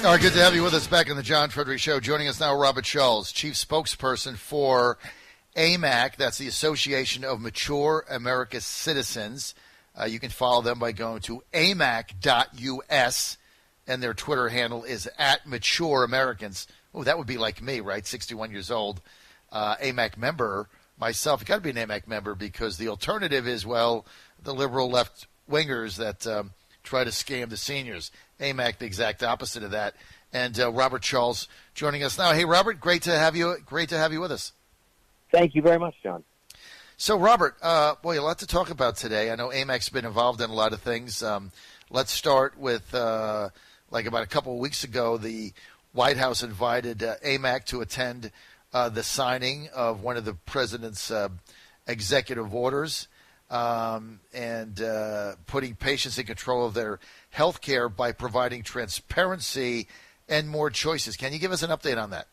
All right, good to have you with us back in the John Fredericks Show. Joining us now, Robert Schulz, Chief Spokesperson for AMAC. That's the Association of Mature America Citizens. You can follow them by going to amac.us, and their Twitter handle is @MatureAmericans. Oh, that would be like me, right? 61 years old, AMAC member. Myself, you got to be an AMAC member because the alternative is, well, the liberal left-wingers that try to scam the seniors. AMAC, the exact opposite of that. And Robert Schulz joining us now. Hey, Robert, great to have you with us. Thank you very much, John. So, Robert, boy, a lot to talk about today. I know AMAC's been involved in a lot of things. Let's start with, like about a couple of weeks ago, the White House invited AMAC to attend the signing of one of the president's executive orders and putting patients in control of their health care by providing transparency and more choices. Can you give us an update on that?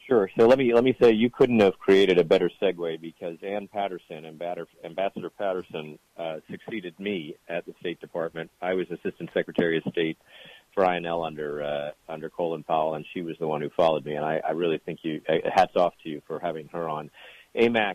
Sure. So let me say you couldn't have created a better segue because Ann Patterson, Ambassador Patterson, succeeded me at the State Department. I was Assistant Secretary of State for INL under Colin Powell, and she was the one who followed me. And I really think hats off to you for having her on. AMAC,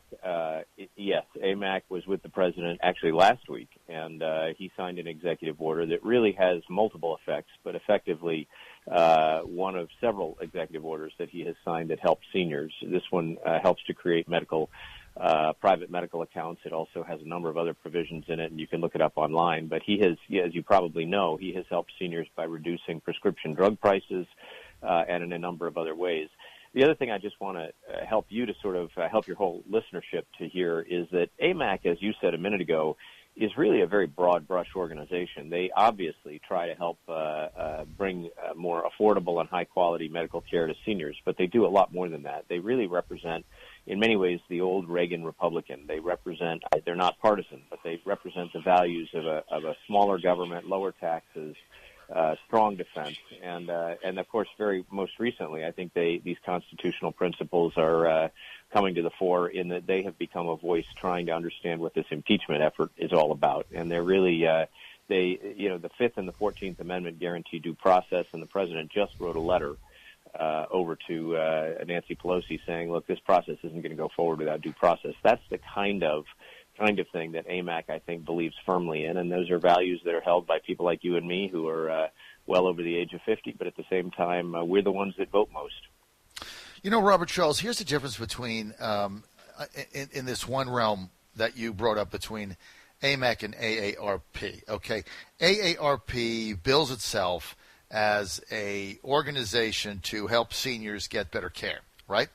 yes, AMAC was with the president actually last week, and he signed an executive order that really has multiple effects, but effectively one of several executive orders that he has signed that help seniors. This one helps to create private medical accounts. It also has a number of other provisions in it, and you can look it up online. But he has, as you probably know, he has helped seniors by reducing prescription drug prices and in a number of other ways. The other thing I just want to help you to sort of help your whole listenership to hear is that AMAC, as you said a minute ago, is really a very broad brush organization. They obviously try to help bring more affordable and high quality medical care to seniors, but they do a lot more than that. They really represent, in many ways, the old Reagan Republican. They represent, they're not partisan, but they represent the values of a smaller government, lower taxes, strong defense, and of course, most recently, I think these constitutional principles are coming to the fore in that they have become a voice trying to understand what this impeachment effort is all about, and they're really the Fifth and the 14th Amendment guarantee due process, and the president just wrote a letter over to Nancy Pelosi saying, look, this process isn't going to go forward without due process. That's the kind of thing that AMAC, I think, believes firmly in, and those are values that are held by people like you and me who are well over the age of 50, but at the same time, we're the ones that vote most. You know, Robert Schulz, here's the difference between, in this one realm that you brought up between AMAC and AARP, okay? AARP bills itself as a organization to help seniors get better care, right?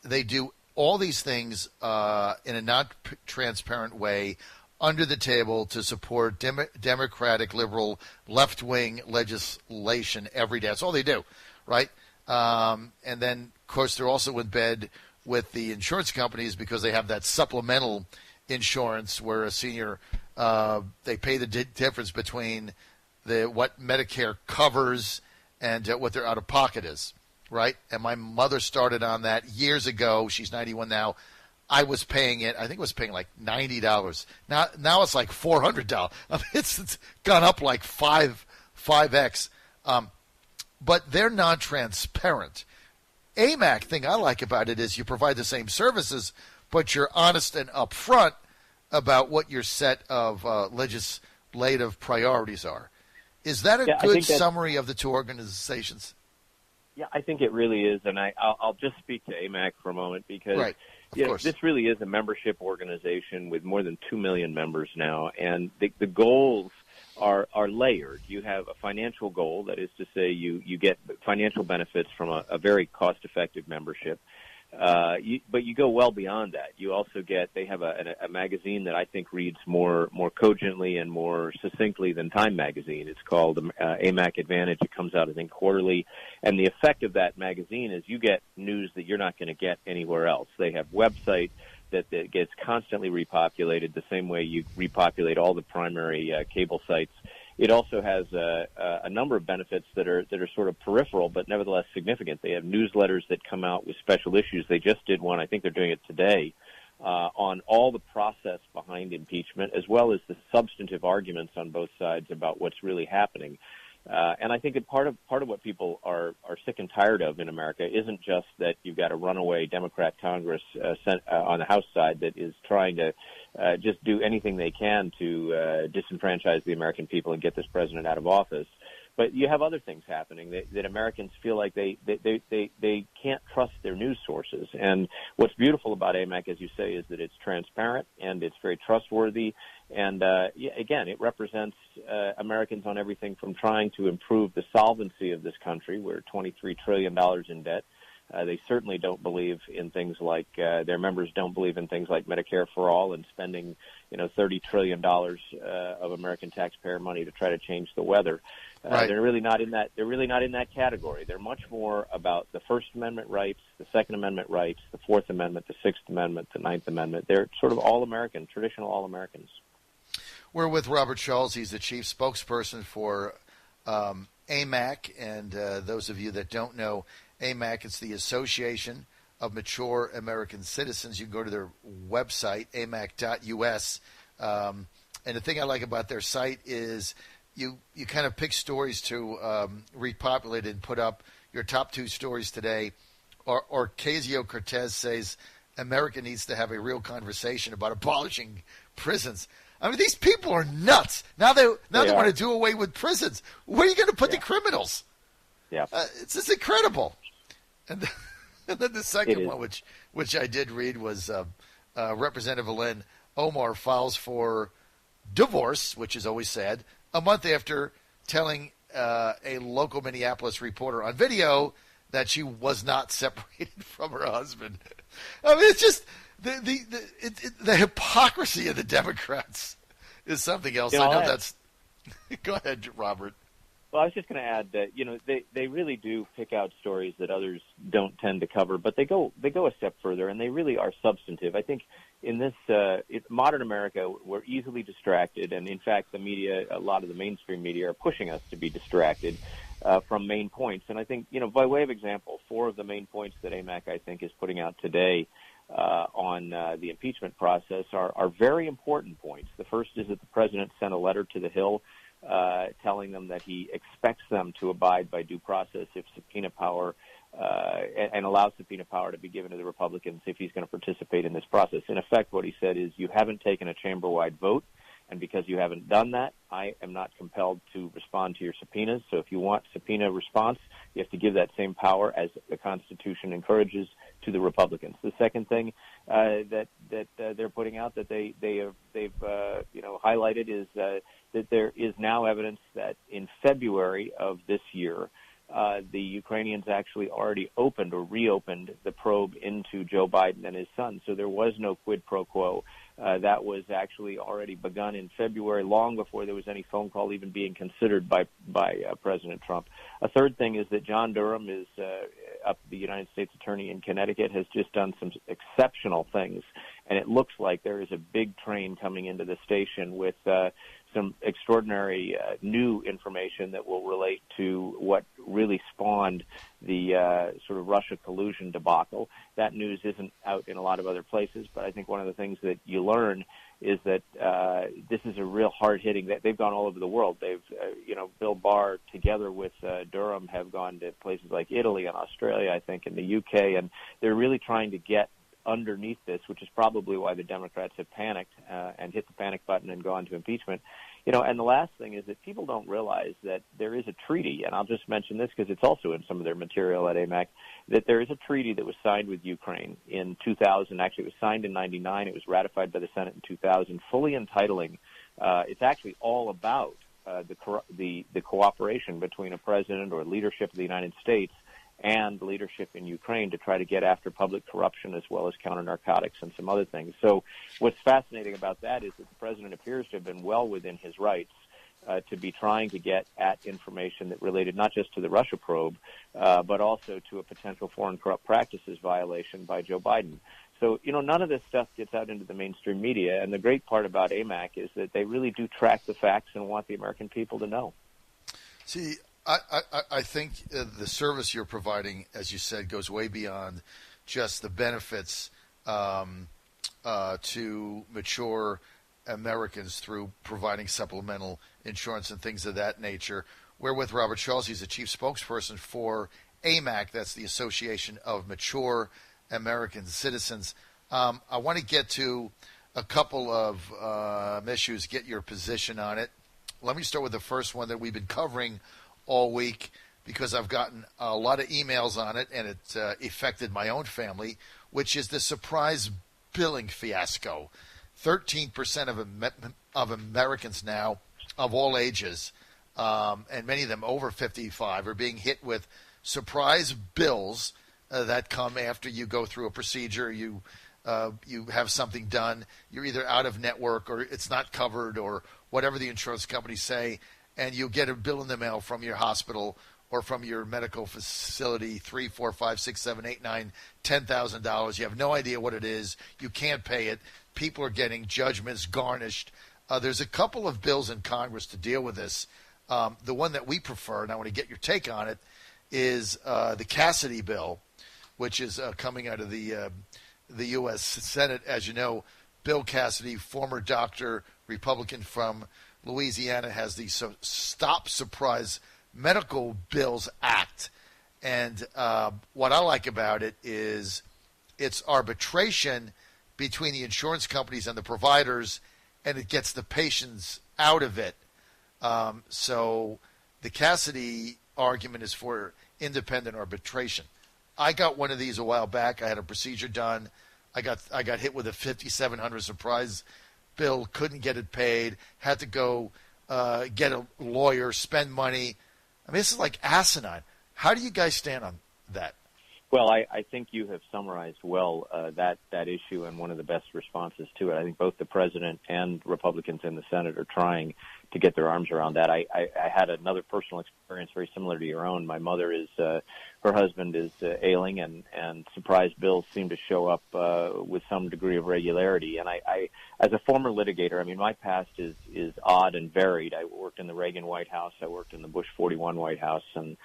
They do all these things in a non-transparent way under the table to support Democratic, liberal, left-wing legislation every day. That's all they do, right? And then, of course, they're also in bed with the insurance companies because they have that supplemental insurance where a senior, they pay the difference between what Medicare covers and what their out-of-pocket is. Right, and my mother started on that years ago. She's 91 now. I was paying it. I think it was paying like $90. Now it's like $400. I mean, it's gone up like 5x. But they're non-transparent. AMAC thing I like about it is you provide the same services, but you're honest and upfront about what your set of legislative priorities are. Is that a good summary of the two organizations? Yeah, I think it really is, and I'll just speak to AMAC for a moment because this really is a membership organization with more than 2 million members now, and the goals are layered. You have a financial goal, that is to say you get financial benefits from a very cost-effective membership, but you go well beyond that. You also they have a magazine that I think reads more cogently and more succinctly than Time magazine. It's called AMAC Advantage. It comes out, I think, quarterly. And the effect of that magazine is you get news that you're not going to get anywhere else. They have website that gets constantly repopulated the same way you repopulate all the primary cable sites. It also has a number of benefits that are sort of peripheral, but nevertheless significant. They have newsletters that come out with special issues. They just did one, I think they're doing it today, on all the process behind impeachment, as well as the substantive arguments on both sides about what's really happening. And I think that part of what people are sick and tired of in America isn't just that you've got a runaway Democrat Congress on the House side that is trying to just do anything they can to disenfranchise the American people and get this president out of office. But you have other things happening that Americans feel like they can't trust their news sources. And what's beautiful about AMAC, as you say, is that it's transparent and it's very trustworthy. And again, it represents Americans on everything from trying to improve the solvency of this country. We're $23 trillion in debt. They certainly don't believe in things like their members don't believe in things like Medicare for all and spending, $30 trillion of American taxpayer money to try to change the weather. Right. They're really not in that. They're really not in that category. They're much more about the First Amendment rights, the Second Amendment rights, the Fourth Amendment, the Sixth Amendment, the Ninth Amendment. They're sort of all-American, traditional all-Americans. We're with Robert Schulz. He's the chief spokesperson for AMAC, and those of you that don't know AMAC, it's the Association of Mature American Citizens. You can go to their website, amac.us. And the thing I like about their site is you kind of pick stories to repopulate and put up your top 2 stories today. Or Ocasio-Cortez says America needs to have a real conversation about abolishing prisons. I mean, these people are nuts. Now they want to do away with prisons. Where are you going to put the criminals? Yeah, it's just incredible. And then the second one, which I did read, was Representative Ilhan Omar files for divorce, which is always sad, a month after telling a local Minneapolis reporter on video that she was not separated from her husband. I mean, it's just the hypocrisy of the Democrats is something else. I know that's. Go ahead, Robert. Well, I was just going to add that they really do pick out stories that others don't tend to cover, but they go a step further, and they really are substantive. I think in this modern America, we're easily distracted, and in fact, the media, a lot of the mainstream media, are pushing us to be distracted from main points. And I think, by way of example, 4 of the main points that AMAC, I think, is putting out today on the impeachment process are very important points. The first is that the president sent a letter to the Hill telling them that he expects them to abide by due process if subpoena power and allow subpoena power to be given to the Republicans if he's going to participate in this process. In effect, what he said is, you haven't taken a chamber-wide vote, and because you haven't done that, I am not compelled to respond to your subpoenas. So if you want subpoena response, you have to give that same power as the Constitution encourages to the Republicans. The second thing that they're putting out that they've highlighted is that there is now evidence that in February of this year, the Ukrainians actually already opened or reopened the probe into Joe Biden and his son. So there was no quid pro quo. That was actually already begun in February, long before there was any phone call even being considered by President Trump. A third thing is that John Durham is the United States Attorney in Connecticut, has just done some exceptional things, and it looks like there is a big train coming into the station with some extraordinary new information that will relate to what really spawned the sort of Russia collusion debacle. That news isn't out in a lot of other places, but I think one of the things that you learn is that this is a real hard-hitting. They've gone all over the world. They've, Bill Barr together with Durham have gone to places like Italy and Australia, I think, and the UK, and they're really trying to get underneath this, which is probably why the Democrats have panicked and hit the panic button and gone to impeachment. And the last thing is that people don't realize that there is a treaty, and I'll just mention this because it's also in some of their material at AMAC, that there is a treaty that was signed with Ukraine in 2000. Actually, it was signed in 99. It was ratified by the Senate in 2000, fully entitling. It's actually all about the cooperation between a president or leadership of the United States and leadership in Ukraine to try to get after public corruption as well as counter narcotics and some other things. So what's fascinating about that is that the president appears to have been well within his rights to be trying to get at information that related not just to the Russia probe, but also to a potential foreign corrupt practices violation by Joe Biden. So, none of this stuff gets out into the mainstream media, and the great part about AMAC is that they really do track the facts and want the American people to know. See, I think the service you're providing, as you said, goes way beyond just the benefits to mature Americans through providing supplemental insurance and things of that nature. We're with Robert Charles. He's the chief spokesperson for AMAC. That's the Association of Mature American Citizens. I want to get to a couple of issues, get your position on it. Let me start with the first one that we've been covering all week because I've gotten a lot of emails on it, and it affected my own family, which is the surprise billing fiasco. 13% of Americans now, of all ages, and many of them over 55, are being hit with surprise bills that come after you go through a procedure, you have something done, you're either out of network or it's not covered or whatever the insurance companies say, and you get a bill in the mail from your hospital or from your medical facility, $3, $4, $5, $6, $7, $8, $9, $10,000. You have no idea what it is. You can't pay it. People are getting judgments garnished. There's a couple of bills in Congress to deal with this. The one that we prefer, and I want to get your take on it, is the Cassidy bill, which is coming out of the U.S. Senate. As you know, Bill Cassidy, former doctor, Republican from Louisiana, has the Stop Surprise Medical Bills Act. And what I like about it is it's arbitration between the insurance companies and the providers, and it gets the patients out of it. So the Cassidy argument is for independent arbitration. I got one of these a while back. I had a procedure done. I got hit with a $5,700 surprise bill, couldn't get it paid, had to go get a lawyer, spend money. I mean, this is like asinine. How do you guys stand on that? Well, I think you have summarized well that issue and one of the best responses to it. I think both the president and Republicans in the Senate are trying to get their arms around that. I had another personal experience very similar to your own. My mother is, her husband is ailing, and surprise bills seem to show up with some degree of regularity. And I, as a former litigator, I mean, my past is odd and varied. I worked in the Reagan White House. I worked in the Bush 41 White House, and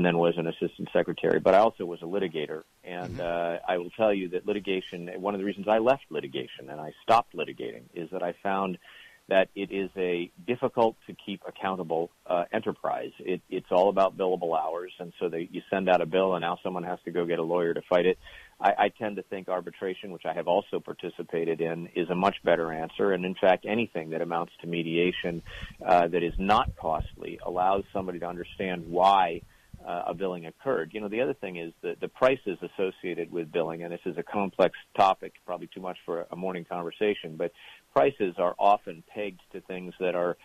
then was an assistant secretary. But I also was a litigator. And I will tell you that litigation, one of the reasons I left litigation and I stopped litigating is that I found that it is a difficult to keep accountable enterprise. It's all about billable hours, and so you send out a bill, and now someone has to go get a lawyer to fight it. I tend to think arbitration, which I have also participated in, is a much better answer. And, in fact, anything that amounts to mediation that is not costly allows somebody to understand why a billing occurred. You know, the other thing is the prices associated with billing, and this is a complex topic, probably too much for a morning conversation, but prices are often pegged to things that are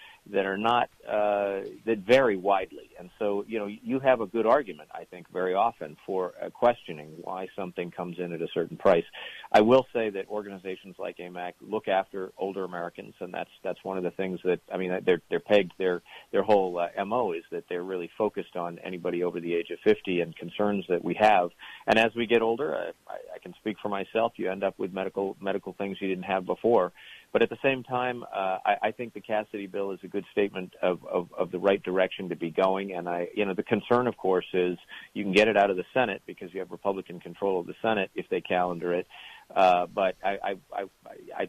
not that vary widely. And so, you know, you have a good argument, I think, very often for questioning why something comes in at a certain price. I will say that organizations like AMAC look after older Americans, and that's one of the things that, I mean, they're pegged, their whole MO is that they're really focused on anybody over the age of 50 and concerns that we have. And as we get older, I can speak for myself, you end up with medical things you didn't have before. But at the same time, I think the Cassidy bill is a good statement of the right direction to be going. And the concern, of course, is you can get it out of the Senate because you have Republican control of the Senate if they calendar it. But I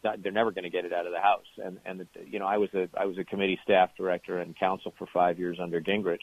thought they're never going to get it out of the House. And I was a committee staff director and counsel for 5 years under Gingrich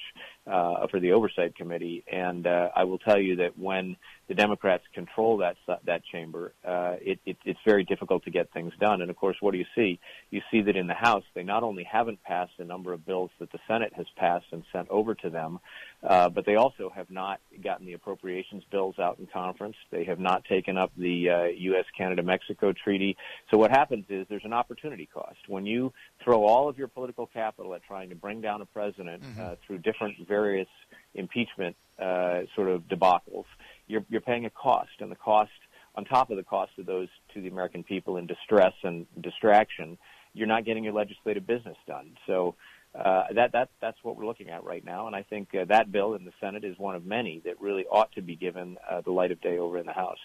for the Oversight Committee. And I will tell you that when the Democrats control that chamber, it's very difficult to get things done. And of course, what do you see? You see that in the House, they not only haven't passed a number of bills that the Senate has passed and sent over to them, but they also have not gotten the appropriations bills out in conference. They have not taken up the U.S.-Canada-Mexico treaty. So what happens is there's an opportunity cost. When you throw all of your political capital at trying to bring down a president through different various impeachment sort of debacles, you're paying a cost, and the cost, on top of the cost of those to the American people in distress and distraction, you're not getting your legislative business done. So that's what we're looking at right now, and I think that bill in the Senate is one of many that really ought to be given the light of day over in the House.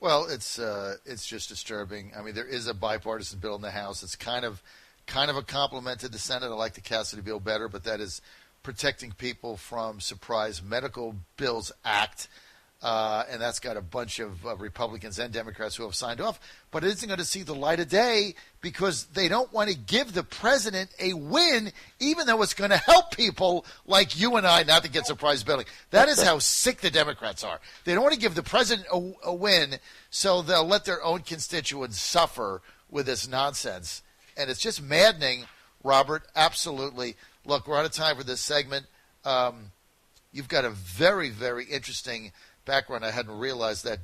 Well, it's just disturbing. I mean, there is a bipartisan bill in the House. It's kind of a compliment to the Senate. I like the Cassidy bill better, but that is Protecting People from Surprise Medical Bills Act. and that's got a bunch of Republicans and Democrats who have signed off. But it isn't going to see the light of day because they don't want to give the president a win, even though it's going to help people like you and I not to get surprise billing. That is how sick the Democrats are. They don't want to give the president a win, so they'll let their own constituents suffer with this nonsense. And it's just maddening, Robert, absolutely. Look, we're out of time for this segment. You've got a very, very interesting background. I hadn't realized that.